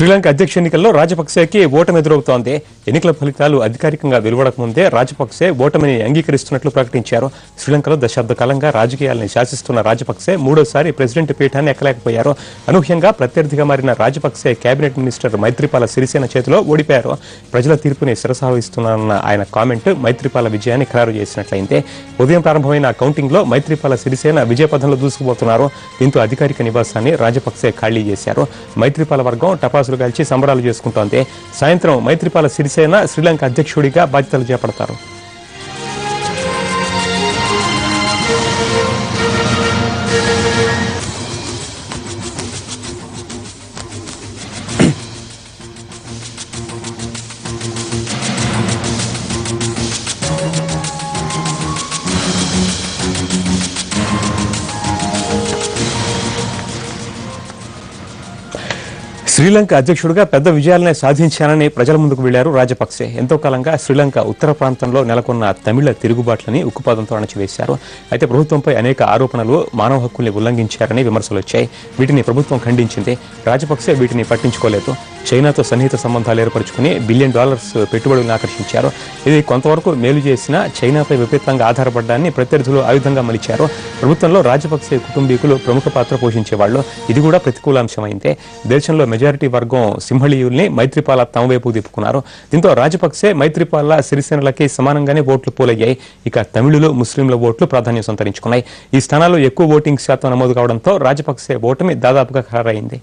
శ్రీలంక అధ్యక్ష ఎన్నికల్లో రాజపక్సేకి ఓటమి ఎదురవుతోంది. ఎన్నికల ఫలితాలు అధికారికంగా వెలువడక ముందే రాజపక్సే ఓటమిని అంగీకరిస్తున్నట్లు ప్రకటించారు. శ్రీలంకలో దశాబ్ద కాలంగా రాజకీయాలను శాసిస్తున్న రాజపక్సే మూడోసారి ప్రెసిడెంట్ పీఠాన్ని ఎక్కలేకపోయారు. అనూహ్యంగా ప్రత్యర్థిగా మారిన రాజపక్సే కేబినెట్ మినిస్టర్ మైత్రిపాల సిరిసేన చేతిలో ఓడిపోయారు. ప్రజల తీర్పుని శిరసావహిస్తున్నారన్న ఆయన కామెంట్ మైత్రిపాల విజయాన్ని ఖరారు చేసినట్లయింది. ఉదయం ప్రారంభమైన కౌంటింగ్ లో మైత్రిపాల సిరిసేన విజయపథంలో దూసుకుపోతున్నారు. దీంతో అధికారిక నివాసాన్ని రాజపక్సే ఖాళీ చేశారు. మైత్రిపాల వర్గం టపాసులు కాల్చి సంబరాలు చేసుకుంటోంది. సాయంత్రం మైత్రిపాల సిరిసేన శ్రీలంక అధ్యక్షుడిగా బాధ్యతలు చేపడతారు. శ్రీలంక అధ్యక్షుడిగా పెద్ద విజయాలనే సాధించానని ప్రజల ముందుకు వెళ్లారు రాజపక్సే. ఎంతో కాలంగా శ్రీలంక ఉత్తర ప్రాంతంలో నెలకొన్న తమిళ తిరుగుబాట్లని ఉక్కుపాదంతో అణచివేశారు. అయితే ప్రభుత్వంపై అనేక ఆరోపణలు మానవ హక్కుల్ని ఉల్లంఘించారని విమర్శలు వచ్చాయి. వీటిని ప్రభుత్వం ఖండించింది. రాజపక్సే వీటిని పట్టించుకోలేదు. చైనాతో సన్నిహిత సంబంధాలు ఏర్పరచుకుని $1 బిలియన్ పెట్టుబడులను ఆకర్షించారు. ఇది కొంతవరకు మేలు చేసినా చైనాపై విపరీతంగా ఆధారపడ్డాన్ని ప్రత్యర్థులు ఆయుధంగా మలిచారు. ప్రభుత్వంలో రాజపక్సే కుటుంబీకులు ప్రముఖ పాత్ర పోషించేవాళ్లు. ఇది కూడా ప్రతికూలాంశమైందే. దేశంలో మెజారిటీ వర్గం సింహళీయుల్ని మైత్రిపాల తమ వైపు తిప్పుకున్నారు. దీంతో రాజపక్సే మైత్రిపాల సిరిసేనలకి సమానంగానే ఓట్లు పోలయ్యాయి. ఇక తమిళులు ముస్లింల ఓట్లు ప్రాధాన్యం సంతరించుకున్నాయి. ఈ స్థానాల్లో ఎక్కువ ఓటింగ్ శాతం నమోదు కావడంతో రాజపక్సే ఓటమి దాదాపుగా ఖరారైంది.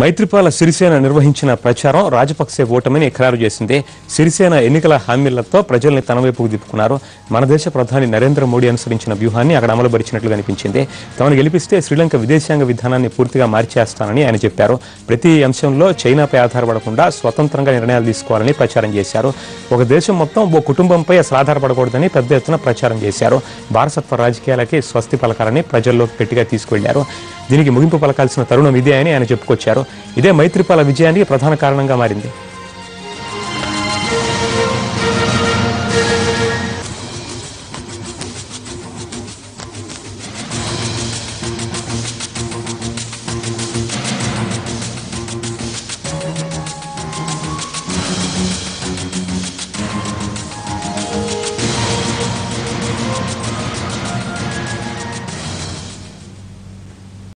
మైత్రిపాల సిరిసేన నిర్వహించిన ప్రచారం రాజపక్సే ఓటమిని ఖరారు చేసింది. సిరిసేన ఎన్నికల హామీలతో ప్రజల్ని తన వైపుకు తిప్పుకున్నారు. మన దేశ ప్రధాని నరేంద్ర మోడీ అనుసరించిన వ్యూహాన్ని అక్కడ అమలుపరిచినట్లు కనిపించింది. తమను గెలిపిస్తే శ్రీలంక విదేశాంగ విధానాన్ని పూర్తిగా మార్చేస్తానని ఆయన చెప్పారు. ప్రతి అంశంలో చైనాపై ఆధారపడకుండా స్వతంత్రంగా నిర్ణయాలు తీసుకోవాలని ప్రచారం చేశారు. ఒక దేశం మొత్తం ఓ కుటుంబంపై అసలు ఆధారపడకూడదని పెద్ద ఎత్తున ప్రచారం చేశారు. వారసత్వ రాజకీయాలకి స్వస్తి పలకాలని ప్రజల్లోకి గట్టిగా తీసుకువెళ్లారు. దీనికి ముగింపు పలకాల్సిన తరుణం ఇదే అని ఆయన చెప్పుకొచ్చారు. ఇదే మైత్రిపాల విజయానికి ప్రధాన కారణంగా మారింది.